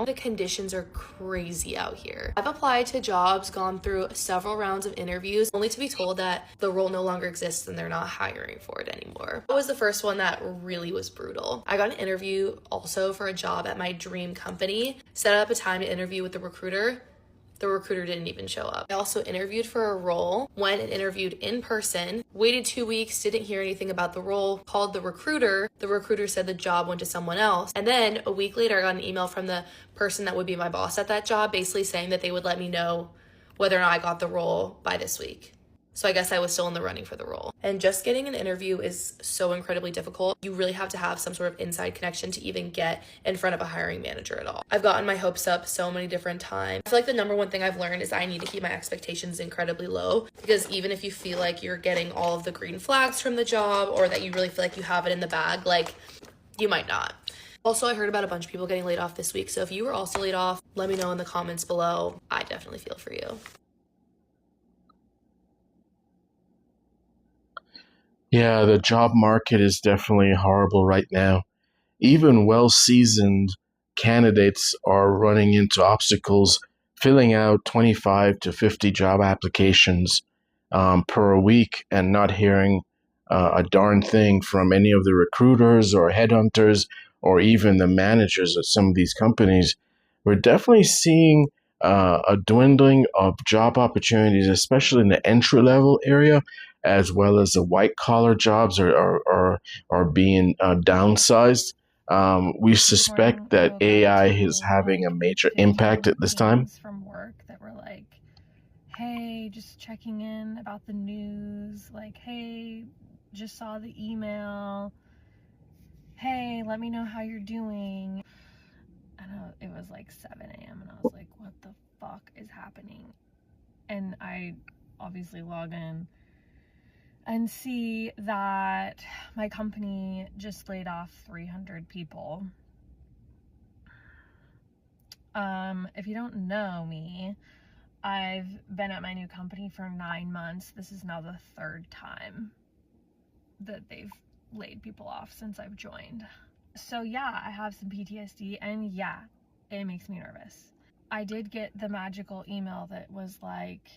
now. The conditions are crazy out here. I've applied to jobs, gone through several rounds of interviews, only to be told that the role no longer exists and they're not hiring for it anymore. That was the first one that really was brutal. I got an interview also for a job at my dream company, set up a time to interview with the recruiter. The recruiter didn't even show up. I also interviewed for a role, went and interviewed in person, waited 2 weeks, didn't hear anything about the role, called the recruiter. The recruiter said the job went to someone else. And then a week later, I got an email from the person that would be my boss at that job, basically saying that they would let me know whether or not I got the role by this week. So I guess I was still in the running for the role. And just getting an interview is so incredibly difficult. You really have to have some sort of inside connection to even get in front of a hiring manager at all. I've gotten my hopes up so many different times. I feel like the number one thing I've learned is I need to keep my expectations incredibly low, because even if you feel like you're getting all of the green flags from the job, or that you really feel like you have it in the bag, like, you might not. Also, I heard about a bunch of people getting laid off this week. So if you were also laid off, let me know in the comments below. I definitely feel for you. Yeah, the job market is definitely horrible right now. Even well-seasoned candidates are running into obstacles filling out 25 to 50 job applications per week and not hearing a darn thing from any of the recruiters or headhunters or even the managers at some of these companies. We're definitely seeing a dwindling of job opportunities, especially in the entry level area, as well as the white collar jobs are being downsized. We This morning suspect I that woke up AI is to having a like major impact 15 at this time. pings from work that were like, hey, just checking in about the news. Like, hey, just saw the email. Hey, let me know how you're doing. And it was like 7 a.m. and I was like, what the fuck is happening? And I obviously log in and see that my company just laid off 300 people. If you don't know me, I've been at my new company for 9 months. This is now the third time that they've laid people off since I've joined. So yeah, I have some PTSD, and yeah, it makes me nervous. I did get the magical email that was like,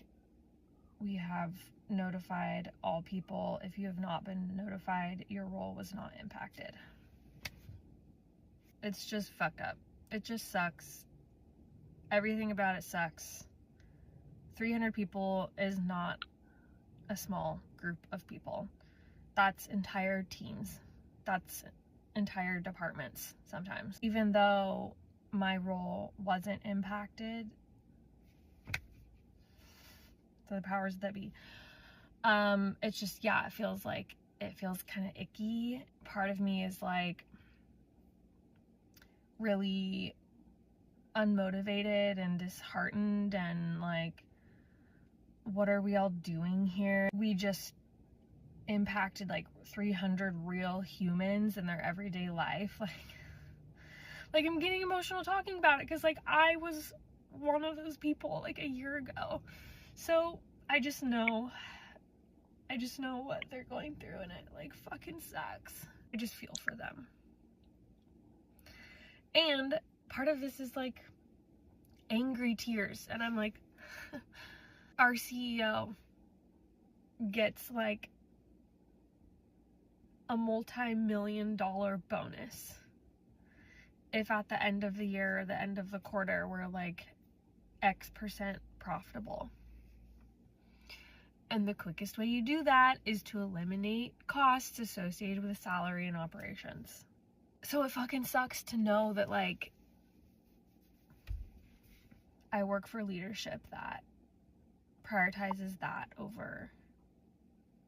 we have notified all people. If you have not been notified, your role was not impacted. It's just fucked up. It just sucks. Everything about it sucks. 300 people is not a small group of people. That's entire teams. That's entire departments sometimes. Even though my role wasn't impacted, the powers that be, it's just, yeah, it feels kind of icky. Part of me is like really unmotivated and disheartened and like, what are we all doing here? We just impacted like 300 real humans in their everyday life. Like I'm getting emotional talking about it, because like I was one of those people like a year ago. So I just know what they're going through, and it like fucking sucks. I just feel for them. And part of this is like angry tears, and I'm like, our CEO gets like a multi-million-dollar bonus if at the end of the year or the end of the quarter we're like X% profitable. And the quickest way you do that is to eliminate costs associated with salary and operations. So it fucking sucks to know that like I work for leadership that prioritizes that over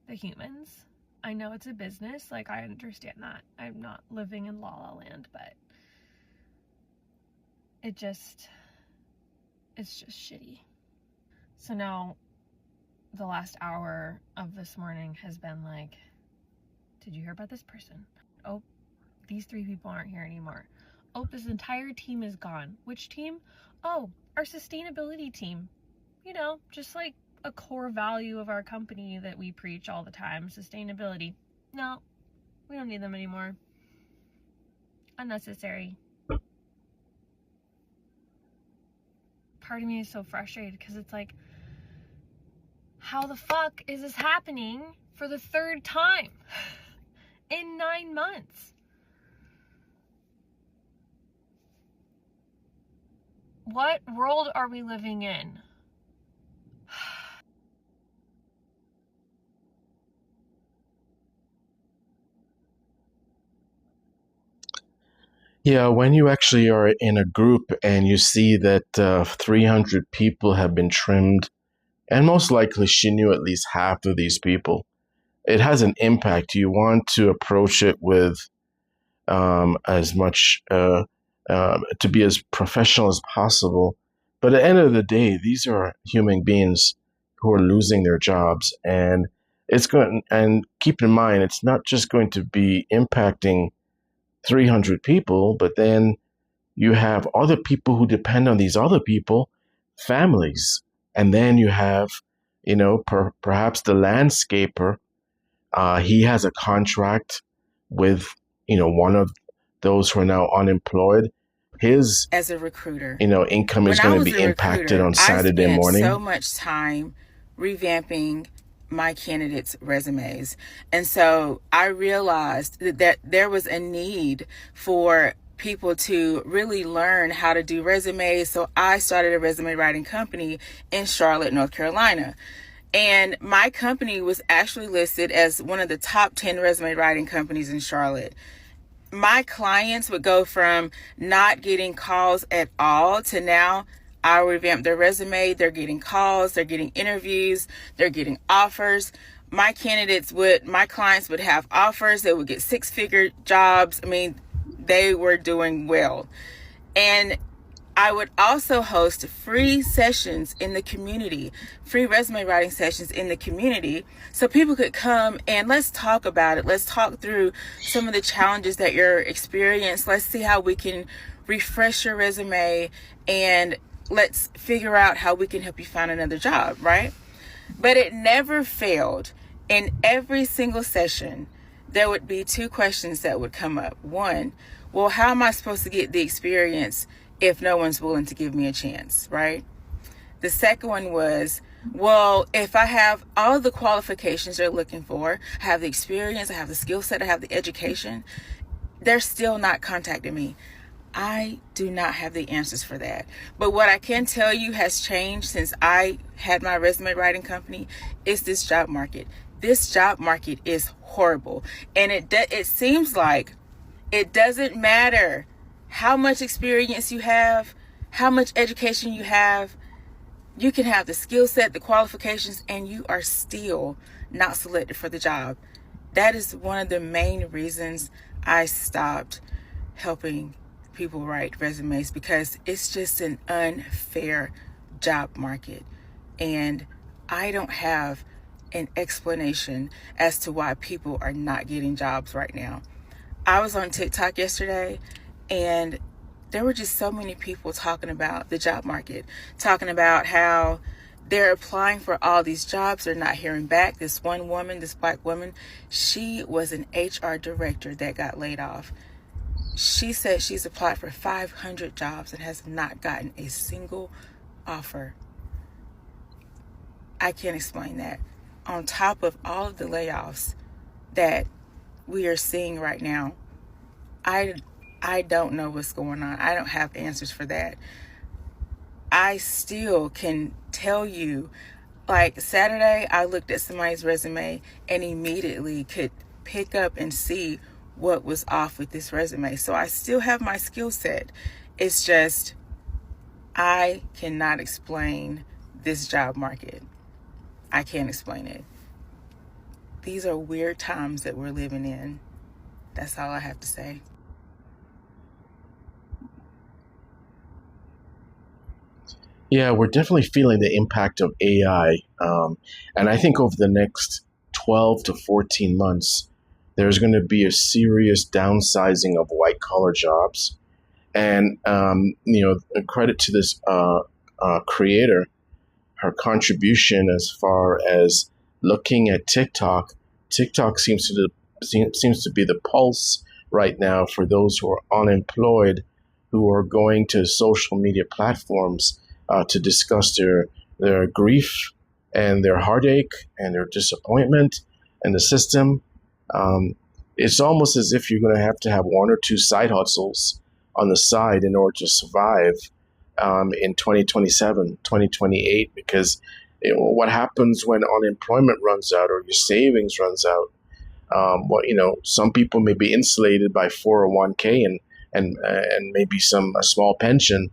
the humans. I know it's a business, like I understand that. I'm not living in La La Land, but it's just shitty. So now the last hour of this morning has been like, did you hear about this person? Oh, these 3 people aren't here anymore. Oh, this entire team is gone. Which team? Oh, our sustainability team. You know, just like a core value of our company that we preach all the time, sustainability. No, we don't need them anymore. Unnecessary. part of me is so frustrated because it's like, how the fuck is this happening for the third time in 9 months? What world are we living in? Yeah, when you actually are in a group and you see that 300 people have been trimmed, and most likely she knew at least half of these people, it has an impact. You want to approach it with as much to be as professional as possible. But at the end of the day, these are human beings who are losing their jobs, and it's going. And keep in mind, it's not just going to be impacting 300 people, but then you have other people who depend on these other people, families, and then you have, perhaps the landscaper. He has a contract with, one of those who are now unemployed. His, As a recruiter, income is when I going to was be a impacted recruiter, on I Saturday spent morning. so much time revamping my candidates' resumes. And so I realized that there was a need for people to really learn how to do resumes. So I started a resume writing company in Charlotte, North Carolina. And my company was actually listed as one of the top 10 resume writing companies in Charlotte. My clients would go from not getting calls at all to now I revamp their resume. They're getting calls, they're getting interviews, they're getting offers. My clients would have offers. They would get 6-figure jobs. I mean, they were doing well. And I would also host free sessions in the community, free resume writing sessions in the community, so people could come and let's talk about it. Let's talk through some of the challenges that you're experiencing. Let's see how we can refresh your resume, and let's figure out how we can help you find another job, right? But it never failed. In every single session, there would be 2 questions that would come up. One, well, how am I supposed to get the experience if no one's willing to give me a chance, right? The second one was, well, if I have all the qualifications they're looking for, I have the experience, I have the skill set, I have the education, they're still not contacting me. I do not have the answers for that. But what I can tell you has changed since I had my resume writing company is this job market. This job market is horrible. And it seems like it doesn't matter how much experience you have, how much education you have. You can have the skill set, the qualifications, and you are still not selected for the job. That is one of the main reasons I stopped helping people write resumes, because it's just an unfair job market. And I don't have an explanation as to why people are not getting jobs right now. I was on TikTok yesterday, and there were just so many people talking about the job market, talking about how they're applying for all these jobs, they're not hearing back. This one woman, this black woman, she was an HR director that got laid off. She said she's applied for 500 jobs and has not gotten a single offer. I can't explain that. On top of all of the layoffs that we are seeing right now, I don't know what's going on. I don't have answers for that. I still can tell you, like Saturday, I looked at somebody's resume and immediately could pick up and see what was off with this resume. So I still have my skill set. It's just, I cannot explain this job market. I can't explain it. These are weird times that we're living in. That's all I have to say. Yeah, we're definitely feeling the impact of AI. And I think over the next 12 to 14 months, there's going to be a serious downsizing of white collar jobs. And, credit to this creator, her contribution as far as looking at TikTok. TikTok seems to be the pulse right now for those who are unemployed, who are going to social media platforms to discuss their grief and their heartache and their disappointment in the system. It's almost as if you're going to have one or two side hustles on the side in order to survive in 2027, 2028, because what happens when unemployment runs out or your savings runs out? Some people may be insulated by 401k and maybe a small pension,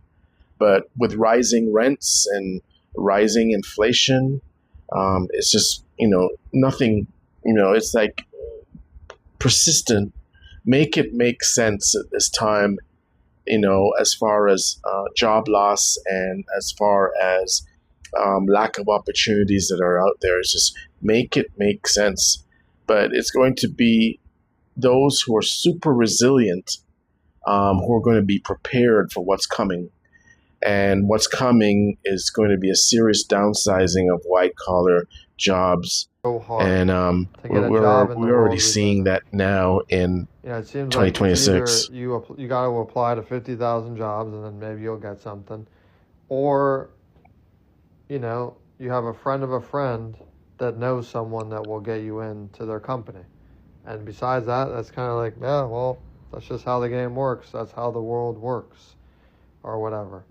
but with rising rents and rising inflation, it's just nothing. It's like persistent. Make it make sense at this time. As far as job loss and as far as lack of opportunities that are out there, it's just make it make sense. But it's going to be those who are super resilient, who are going to be prepared for what's coming. And what's coming is going to be a serious downsizing of white collar jobs. So hard And to get a job in the we're world already we seeing live that now in in. It seems like it's 2026. either you got to apply to 50,000 jobs and then maybe you'll get something, or you have a friend of a friend that knows someone that will get you into their company. And besides that, that's kind of like, yeah, well, that's just how the game works. That's how the world works, or whatever.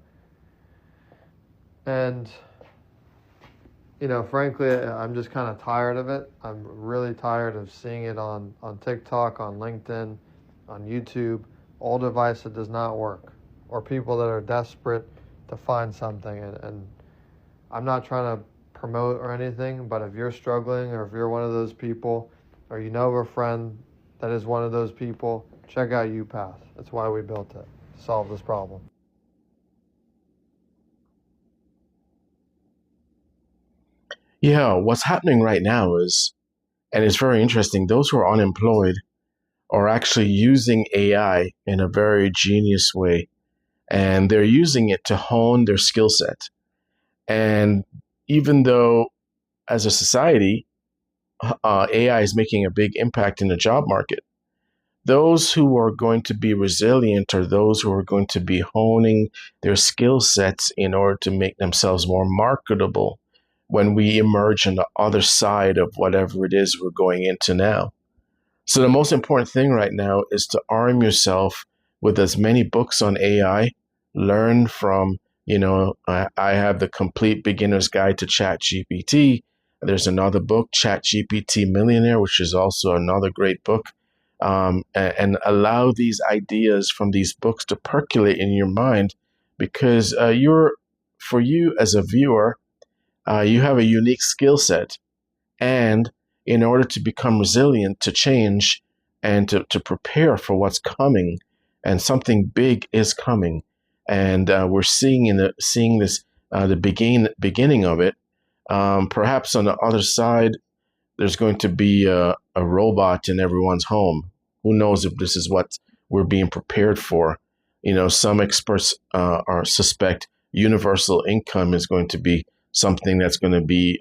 And, frankly, I'm just kind of tired of it. I'm really tired of seeing it on TikTok, on LinkedIn, on YouTube, all device that does not work, or people that are desperate to find something. And I'm not trying to promote or anything, but if you're struggling or if you're one of those people or you know of a friend that is one of those people, check out UPath. That's why we built it, to solve this problem. Yeah, what's happening right now is, and it's very interesting, those who are unemployed are actually using AI in a very genius way. And they're using it to hone their skill set. And even though, as a society, AI is making a big impact in the job market, those who are going to be resilient are those who are going to be honing their skill sets in order to make themselves more marketable when we emerge on the other side of whatever it is we're going into now. So the most important thing right now is to arm yourself with as many books on AI. Learn from, I have the Complete Beginner's Guide to ChatGPT. There's another book, ChatGPT Millionaire, which is also another great book. And allow these ideas from these books to percolate in your mind, because for you as a viewer, you have a unique skill set. And in order to become resilient to change and to prepare for what's coming, and something big is coming, and we're seeing this the beginning of it. Perhaps on the other side, there's going to be a robot in everyone's home. Who knows if this is what we're being prepared for? Some experts suspect universal income is going to be something that's going to be,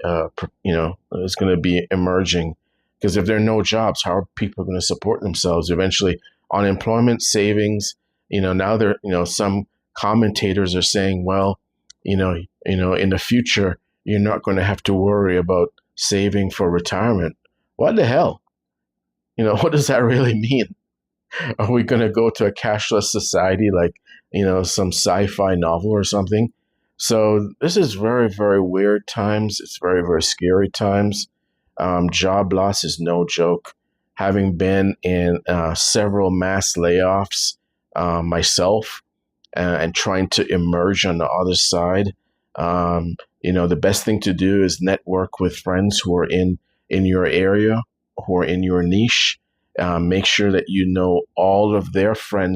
is going to be emerging. Because if there are no jobs, how are people going to support themselves? Eventually, unemployment, savings. Now some commentators are saying, well, in the future, you're not going to have to worry about saving for retirement. What the hell? What does that really mean? Are we going to go to a cashless society like, some sci-fi novel or something? So this is very, very weird times. It's very, very scary times. Job loss is no joke. Having been in several mass layoffs myself and trying to emerge on the other side, the best thing to do is network with friends who are in your area, who are in your niche. Make sure that you know all of their friends